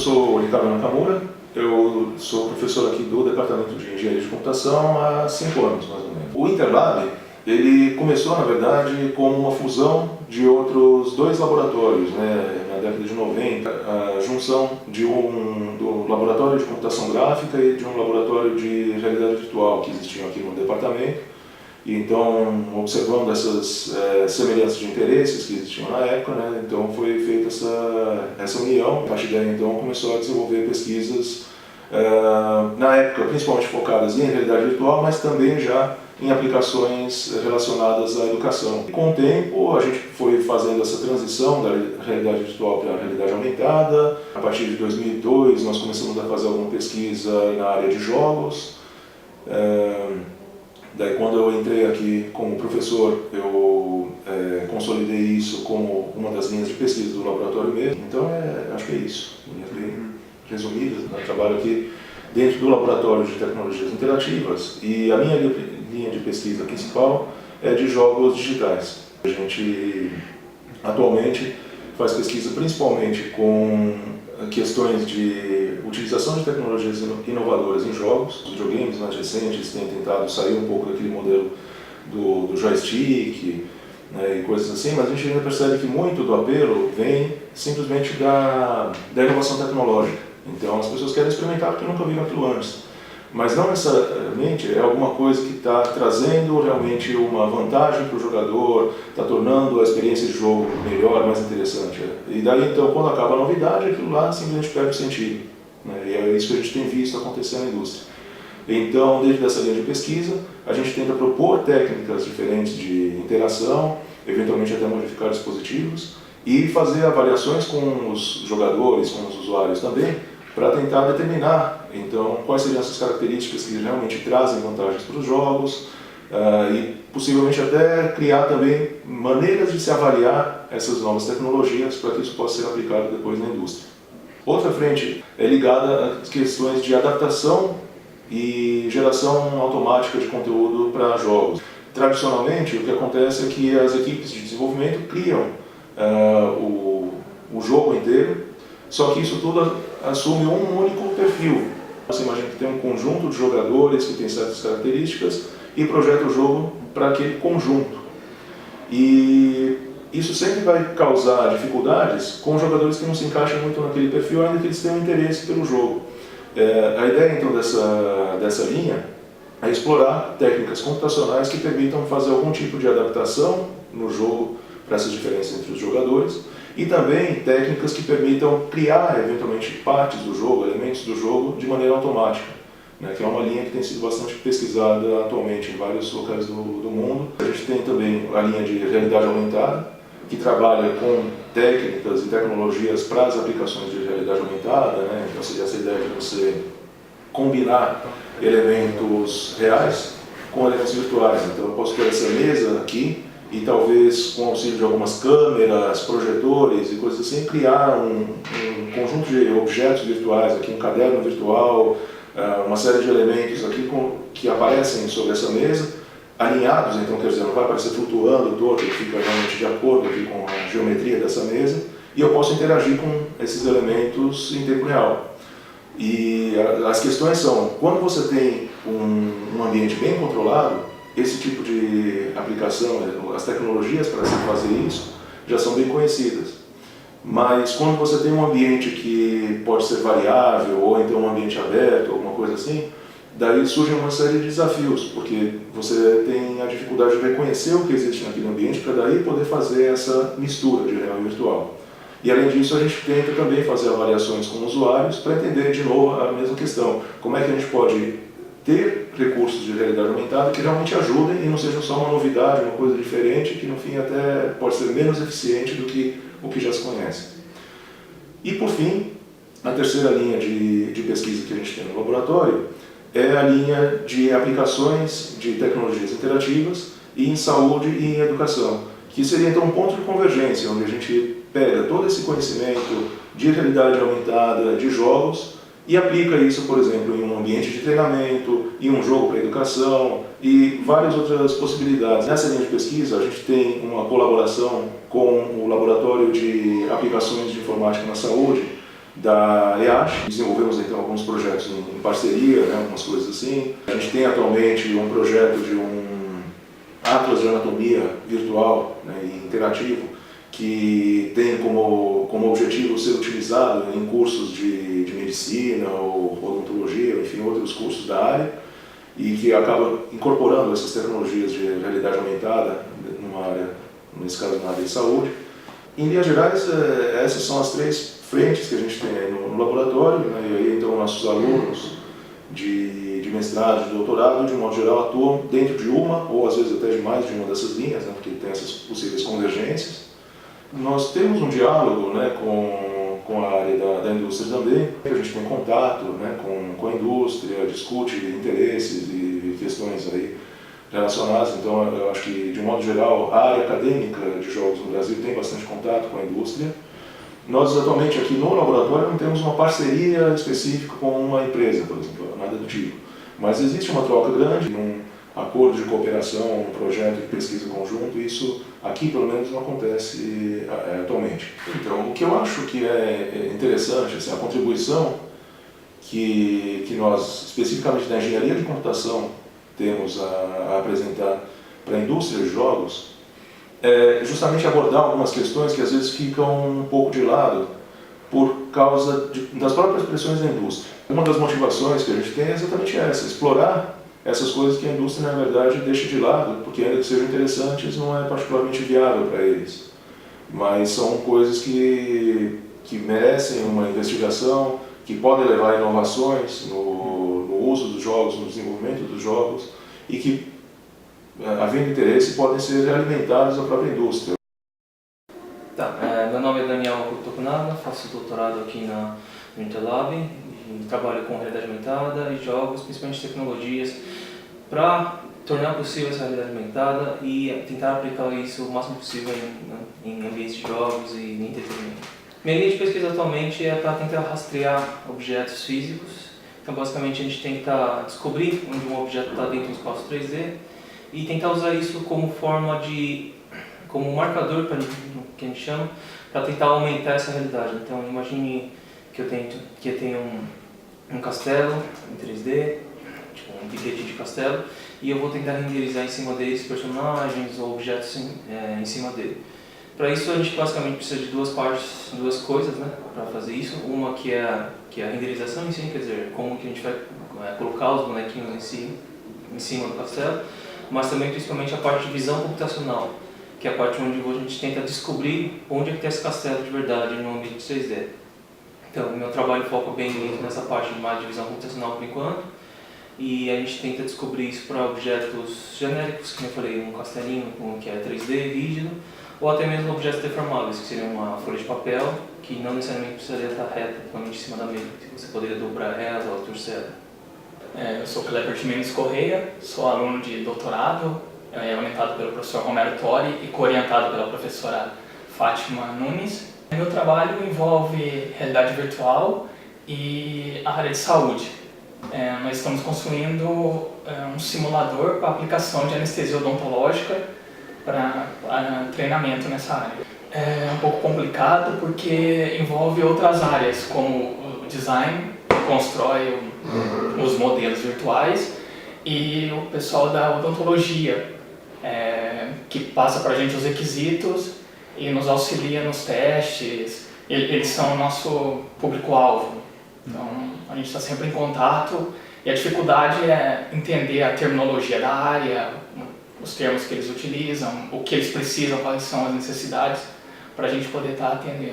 sou o Ricardo Nakamura, eu sou professor aqui do Departamento de Engenharia de Computação há 5 anos, mais ou menos. O Interlab, ele começou, na verdade, como uma fusão de outros 2 laboratórios, né, na década de 90, a junção do laboratório de computação gráfica e de um laboratório de realidade virtual que existiam aqui no departamento. E então, observando essas semelhanças de interesses que existiam na época, né, então foi feita essa união. A partir daí, então, começou a desenvolver pesquisas, na época, principalmente focadas em realidade virtual, mas também já em aplicações relacionadas à educação. E com o tempo, a gente foi fazendo essa transição da realidade virtual para a realidade aumentada. A partir de 2002, nós começamos a fazer alguma pesquisa na área de jogos. Daí, quando eu entrei aqui como professor, eu consolidei isso como uma das linhas de pesquisa do laboratório mesmo. Então, acho que é isso, linhas bem resumidas. Eu trabalho aqui dentro do Laboratório de Tecnologias Interativas e a minha linha de pesquisa principal é de jogos digitais. A gente, atualmente, faz pesquisa principalmente com questões de utilização de tecnologias inovadoras em jogos. Os videogames mais recentes têm tentado sair um pouco daquele modelo do joystick, né, e coisas assim, mas a gente ainda percebe que muito do apelo vem simplesmente da inovação tecnológica. Então as pessoas querem experimentar porque nunca viram aquilo antes. Mas não necessariamente é alguma coisa que está trazendo realmente uma vantagem para o jogador, está tornando a experiência de jogo melhor, mais interessante. E daí, então, quando acaba a novidade, aquilo lá simplesmente perde o sentido, né? E é isso que a gente tem visto acontecer na indústria. Então, dentro dessa linha de pesquisa, a gente tenta propor técnicas diferentes de interação, eventualmente até modificar dispositivos, e fazer avaliações com os jogadores, com os usuários também, para tentar determinar, então, quais seriam essas características que realmente trazem vantagens para os jogos e possivelmente até criar também maneiras de se avaliar essas novas tecnologias para que isso possa ser aplicado depois na indústria. Outra frente é ligada às questões de adaptação e geração automática de conteúdo para jogos. Tradicionalmente, o que acontece é que as equipes de desenvolvimento criam o jogo inteiro, só que isso tudo assume um único perfil. Você imagina que tem um conjunto de jogadores que tem certas características e projeta o jogo para aquele conjunto. E isso sempre vai causar dificuldades com jogadores que não se encaixam muito naquele perfil, ainda que eles tenham interesse pelo jogo. A ideia, então, dessa linha é explorar técnicas computacionais que permitam fazer algum tipo de adaptação no jogo para essas diferenças entre os jogadores, e também técnicas que permitam criar, eventualmente, partes do jogo, elementos do jogo, de maneira automática, né, que é uma linha que tem sido bastante pesquisada atualmente em vários locais do mundo. A gente tem também a linha de realidade aumentada, que trabalha com técnicas e tecnologias para as aplicações de realidade aumentada, né, então seria essa ideia de você combinar elementos reais com elementos virtuais. Então eu posso ter essa mesa aqui, e talvez com o auxílio de algumas câmeras, projetores e coisas assim, criar um conjunto de objetos virtuais, aqui um caderno virtual, uma série de elementos aqui que aparecem sobre essa mesa, alinhados, então quer dizer, não vai aparecer flutuando todo, ele fica realmente de acordo aqui com a geometria dessa mesa, e eu posso interagir com esses elementos em tempo real. E as questões são, quando você tem um ambiente bem controlado, esse tipo de aplicação, as tecnologias para se fazer isso, já são bem conhecidas. Mas quando você tem um ambiente que pode ser variável, ou então um ambiente aberto, alguma coisa assim, daí surge uma série de desafios, porque você tem a dificuldade de reconhecer o que existe naquele ambiente para daí poder fazer essa mistura de real e virtual. E além disso, a gente tenta também fazer avaliações com usuários para entender de novo a mesma questão. Como é que a gente pode ter recursos de realidade aumentada que realmente ajudem e não sejam só uma novidade, uma coisa diferente, que no fim até pode ser menos eficiente do que o que já se conhece. E por fim, a terceira linha de pesquisa que a gente tem no laboratório é a linha de aplicações de tecnologias interativas em saúde e em educação, que seria então um ponto de convergência, onde a gente pega todo esse conhecimento de realidade aumentada, de jogos, e aplica isso, por exemplo, em um ambiente de treinamento, em um jogo para educação e várias outras possibilidades. Nessa linha de pesquisa, a gente tem uma colaboração com o Laboratório de Aplicações de Informática na Saúde, da EASH. Desenvolvemos então alguns projetos em parceria, né, algumas coisas assim. A gente tem atualmente um projeto de um atlas de anatomia virtual, né, e interativo, que tem como objetivo ser utilizado em cursos de medicina ou odontologia, enfim, outros cursos da área, e que acaba incorporando essas tecnologias de realidade aumentada numa área, nesse caso na área de saúde. Em linhas gerais, essas são as três frentes que a gente tem aí no laboratório, né, e aí então nossos alunos de mestrado, de doutorado, de modo geral, atuam dentro de uma, ou às vezes até de mais de uma dessas linhas, né, porque tem essas possíveis convergências. Nós temos um diálogo, né, com a área da indústria também. A gente tem contato, né, com a indústria, discute interesses e questões aí relacionadas. Então, eu acho que, de modo geral, a área acadêmica de jogos no Brasil tem bastante contato com a indústria. Nós, atualmente, aqui no laboratório, não temos uma parceria específica com uma empresa, por exemplo, nada do tipo. Mas existe uma troca grande, um acordo de cooperação, um projeto de pesquisa conjunto, e isso aqui, pelo menos, não acontece atualmente. Então, o que eu acho que é interessante, assim, a contribuição que nós, especificamente na engenharia de computação, temos a apresentar para a indústria de jogos, é justamente abordar algumas questões que às vezes ficam um pouco de lado por causa das próprias pressões da indústria. Uma das motivações que a gente tem é exatamente essa, explorar essas coisas que a indústria, na verdade, deixa de lado, porque ainda que sejam interessantes, não é particularmente viável para eles. Mas são coisas que merecem uma investigação, que podem levar a inovações no uso dos jogos, no desenvolvimento dos jogos, e que, havendo interesse, podem ser realimentados à própria indústria. Tá, meu nome é Daniel Tokunaga, faço doutorado aqui no Interlab, e trabalho com realidade aumentada e jogos, principalmente tecnologias, para tornar possível essa realidade aumentada e tentar aplicar isso o máximo possível em ambientes de jogos e em entretenimento. Minha linha de pesquisa atualmente é para tentar rastrear objetos físicos. Então, basicamente, a gente tenta descobrir onde um objeto está dentro do espaço 3D e tentar usar isso como forma como um marcador, que a gente chama, para tentar aumentar essa realidade. Então, imagine que eu tenho um castelo em 3D, tipo um piquete de castelo, e eu vou tentar renderizar em cima deles personagens ou objetos em cima dele. Para isso, a gente basicamente precisa de duas coisas, né, para fazer isso. Uma que é a renderização em si, quer dizer, como que a gente vai colocar os bonequinhos em cima do castelo, mas também principalmente a parte de visão computacional, que é a parte onde a gente tenta descobrir onde é que tem esse castelo de verdade no ambiente 3D. Então, o meu trabalho foca bem nessa parte mais de visão computacional por enquanto, e a gente tenta descobrir isso para objetos genéricos, como eu falei, um castelinho que é 3D, rígido, ou até mesmo objetos deformáveis, que seriam uma folha de papel, que não necessariamente precisaria estar reta, totalmente em cima da mesa, você poderia dobrar ela ou torcer ela. Eu sou Kleber de Mendes Correia, sou aluno de doutorado, orientado pelo professor Romero Tori e co-orientado pela professora Fátima Nunes. Meu trabalho envolve realidade virtual e a área de saúde. Nós estamos construindo um simulador para aplicação de anestesia odontológica para treinamento nessa área. É um pouco complicado porque envolve outras áreas, como o design, que constrói os modelos virtuais, e o pessoal da odontologia, que passa para a gente os requisitos e nos auxilia nos testes. Eles são o nosso público-alvo, então a gente está sempre em contato, e a dificuldade é entender a terminologia da área, os termos que eles utilizam, o que eles precisam, quais são as necessidades, para a gente poder estar atendendo.